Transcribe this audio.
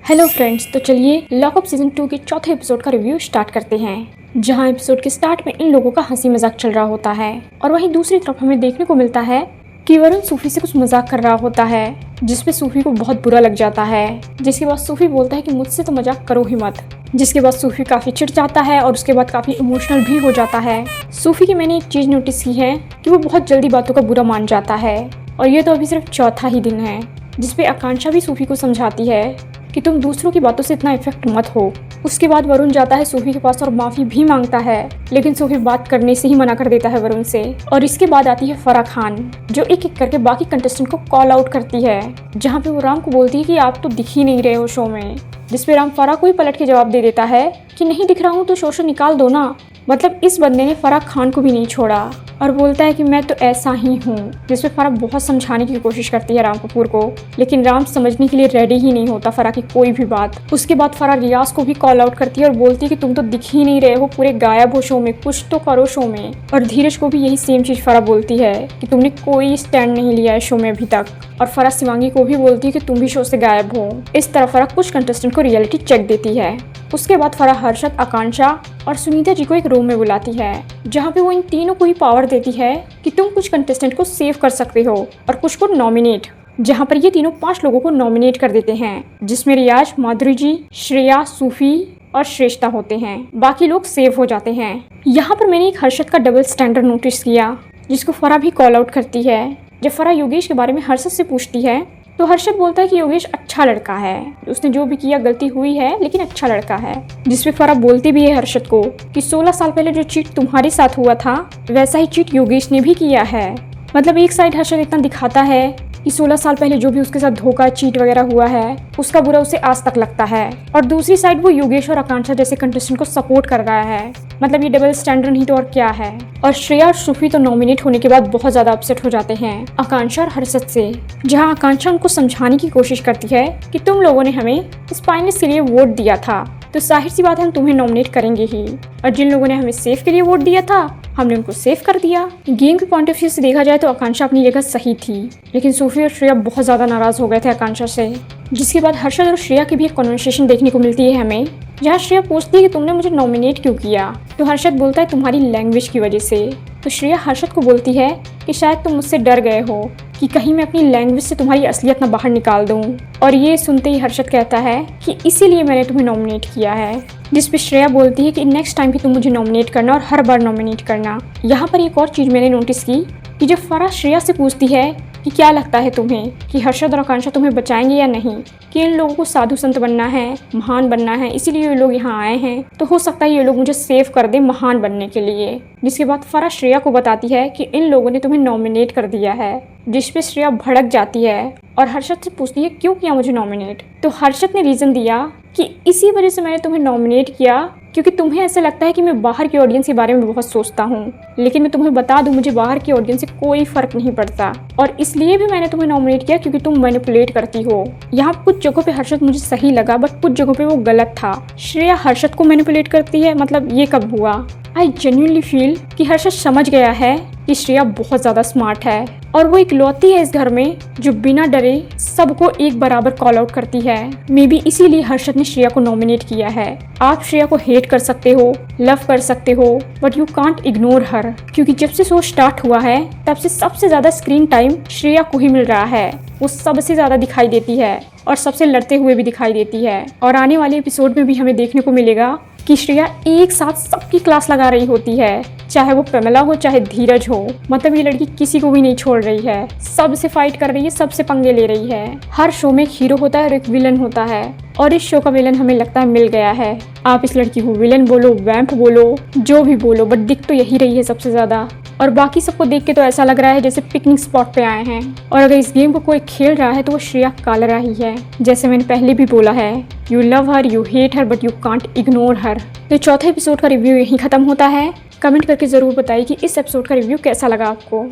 Hello friends, तो चलिए lockup season 2 के चौथे एपिसोड का रिव्यू स्टार्ट करते हैं। जहां एपिसोड के स्टार्ट में इन लोगों का हंसी मजाक चल रहा होता है और वहीं दूसरी तरफ हमें देखने को मिलता है कि वरुण सूफी से कुछ मजाक कर रहा होता है, जिसपे सूफी को बहुत बुरा लग जाता है। जिसके बाद सूफी बोलता है कि मुझसे तो मजाक करो ही मत। जिसके बाद सूफी काफी चिढ़ जाता है और उसके बाद काफी इमोशनल भी हो जाता है। सूफी की मैंने एक चीज नोटिस की है कि वो बहुत जल्दी बातों का बुरा मान जाता है और ये तो अभी सिर्फ चौथा ही दिन है, जिसपे आकांक्षा भी सूफी को समझाती है कि तुम दूसरों की बातों से इतना इफेक्ट मत हो। उसके बाद वरुण जाता है सूफी के पास और माफी भी मांगता है, लेकिन सूफी बात करने से ही मना कर देता है वरुण से। और इसके बाद आती है फराह खान, जो एक एक करके बाकी कंटेस्टेंट को कॉल आउट करती है, जहाँ पे वो राम को बोलती है कि आप तो दिख ही नहीं रहे हो शो में। जिसपे राम फराह को ही पलट के जवाब दे देता है कि नहीं दिख रहा हूँ तो शो से निकाल दो ना। मतलब इस बंदे ने फराह खान को भी नहीं छोड़ा और बोलता है कि मैं तो ऐसा ही हूँ। जिसपे फराह बहुत समझाने की कोशिश करती है राम कपूर को, लेकिन राम समझने के लिए रेडी ही नहीं होता फराह की कोई भी बात। उसके बाद फराह रियाज को भी कॉल आउट करती है और बोलती है कि तुम तो दिख ही नहीं रहे हो, पूरे गायब हो शो में, कुछ तो करो शो में। और धीरज को भी यही सेम चीज फराह बोलती है कि तुमने कोई स्टैंड नहीं लिया है शो में अभी तक। और फराह शिवांगी को भी बोलती है कि तुम भी शो से गायब हो। इस तरह फराह कुछ कंटेस्टेंट को रियलिटी चेक देती है। उसके बाद फराह हर्षद, आकांक्षा और सुनीता जी को एक रूम में बुलाती है, जहाँ पे वो इन तीनों को ही पावर देती है कि तुम कुछ कंटेस्टेंट को सेव कर सकते हो और कुछ को नॉमिनेट। जहाँ पर ये तीनों 5 लोगों को नॉमिनेट कर देते हैं, जिसमें रियाज, माधुरी जी, श्रेया, सूफी और श्रेष्ठा होते हैं। बाकी लोग सेव हो जाते हैं। यहाँ पर मैंने एक हर्षद का डबल स्टैंडर्ड नोटिस किया, जिसको फराह भी कॉल आउट करती है। जब फराह योगेश के बारे में हर्षद से पूछती है तो हर्षद बोलता है कि योगेश अच्छा लड़का है, उसने जो भी किया गलती हुई है लेकिन अच्छा लड़का है। जिसपे फराह बोलती भी है हर्षद को कि 16 साल पहले जो चीट तुम्हारे साथ हुआ था वैसा ही चीट योगेश ने भी किया है। मतलब एक साइड हर्षद इतना दिखाता है कि 16 साल पहले जो भी उसके साथ धोखा, चीट वगैरह हुआ है उसका बुरा उसे आज तक लगता है, और दूसरी साइड वो योगेश और आकांक्षा जैसे कंटेस्टेंट को सपोर्ट कर रहा है। मतलब ये डबल स्टैंडर्ड नहीं तो और क्या है। और श्रेया और सूफी तो नॉमिनेट होने के बाद बहुत ज्यादा अपसेट हो जाते हैं आकांक्षा और हर्षद से, जहां आकांक्षा उनको समझाने की कोशिश करती है कि तुम लोगों ने हमें स्पाइनेस के लिए वोट दिया था तो जाहिर सी बात है हम तुम्हें नॉमिनेट करेंगे ही, और जिन लोगों ने हमें सेफ के लिए वोट दिया था हमने उनको सेव कर दिया। गेम के पॉइंट ऑफ व्यू से देखा जाए तो आकांक्षा अपनी जगह सही थी, लेकिन सूफी और श्रेया बहुत ज्यादा नाराज हो गए थे आकांक्षा से। जिसके बाद हर्षद और श्रेया की भी एक कन्वर्सेशन देखने को मिलती है हमें, जहाँ श्रेया पूछती है कि तुमने मुझे नॉमिनेट क्यों किया, तो हर्षद बोलता है तुम्हारी लैंग्वेज की वजह से। तो श्रेया हर्षद को बोलती है कि शायद तुम मुझसे डर गए हो कि कहीं मैं अपनी लैंग्वेज से तुम्हारी असलियत ना बाहर निकाल दूं। और ये सुनते ही हर्षद कहता है कि इसीलिए मैंने तुम्हें नॉमिनेट किया है। जिस पे श्रेया बोलती है कि नेक्स्ट टाइम भी तुम मुझे नॉमिनेट करना और हर बार नॉमिनेट करना। यहाँ पर एक और चीज़ मैंने नोटिस की कि जब फराह श्रेया से पूछती है कि क्या लगता है तुम्हें कि हर्षद और आकांक्षा तुम्हें बचाएंगे या नहीं, कि इन लोगों को साधु संत बनना है, महान बनना है, इसीलिए ये लोग यहाँ आए हैं, तो हो सकता है ये लोग मुझे सेव कर दे महान बनने के लिए। जिसके बाद फराह श्रेया को बताती है कि इन लोगों ने तुम्हें नॉमिनेट कर दिया है, जिस पे श्रेया भड़क जाती है और हर्षद से पूछती है क्यों किया मुझे नॉमिनेट। तो हर्षद ने रीज़न दिया कि इसी वजह से मैंने तुम्हें नॉमिनेट किया क्योंकि तुम्हें ऐसा लगता है कि मैं बाहर की ऑडियंस के बारे में बहुत सोचता हूँ, लेकिन मैं तुम्हें बता दूं मुझे बाहर की ऑडियंस से कोई फर्क नहीं पड़ता, और इसलिए भी मैंने तुम्हें नॉमिनेट किया क्योंकि तुम मैनिपुलेट करती हो। यहाँ कुछ जगहों पे हर्षद मुझे सही लगा, बट कुछ जगहों पे वो गलत था। श्रेया हर्षद को मैनिपुलेट करती है, मतलब ये कब हुआ? आई जेन्युइनली फील कि हर्षद समझ गया है कि श्रेया बहुत ज़्यादा स्मार्ट है और वो इकलौती है इस घर में जो बिना डरे सबको एक बराबर कॉल आउट करती है। मे बी इसीलिए हर्षद ने श्रेया को नॉमिनेट किया है। आप श्रेया को हेट कर सकते हो, लव कर सकते हो, but you can't ignore her, क्योंकि जब से शो स्टार्ट हुआ है तब से सबसे ज़्यादा स्क्रीन टाइम श्रेया को ही मिल रहा है। वो सबसे ज़्यादा दिखाई देती है और सबसे लड़ते हुए भी दिखाई देती है, और आने वाले एपिसोड में भी हमें देखने को मिलेगा कि श्रेया एक साथ सबकी क्लास लगा रही होती है, चाहे वो पेमला हो चाहे धीरज हो। मतलब ये लड़की किसी को भी नहीं छोड़ रही है, सबसे फाइट कर रही है, सबसे पंगे ले रही है। हर शो में एक हीरो होता है और एक विलन होता है, और इस शो का विलन हमें लगता है मिल गया है। आप इस लड़की को विलन बोलो, वैम्प बोलो, जो भी बोलो, बट दिख तो यही रही है सबसे ज्यादा। और बाकी सबको देख के तो ऐसा लग रहा है जैसे पिकनिक स्पॉट पे आए हैं, और अगर इस गेम को कोई खेल रहा है तो वो श्रेया कालरा ही है। जैसे मैंने पहले भी बोला है, you love her, you hate her, but you can't ignore her. तो चौथे एपिसोड का रिव्यू यहीं खत्म होता है। कमेंट करके जरूर बताइए कि इस एपिसोड का रिव्यू कैसा लगा आपको।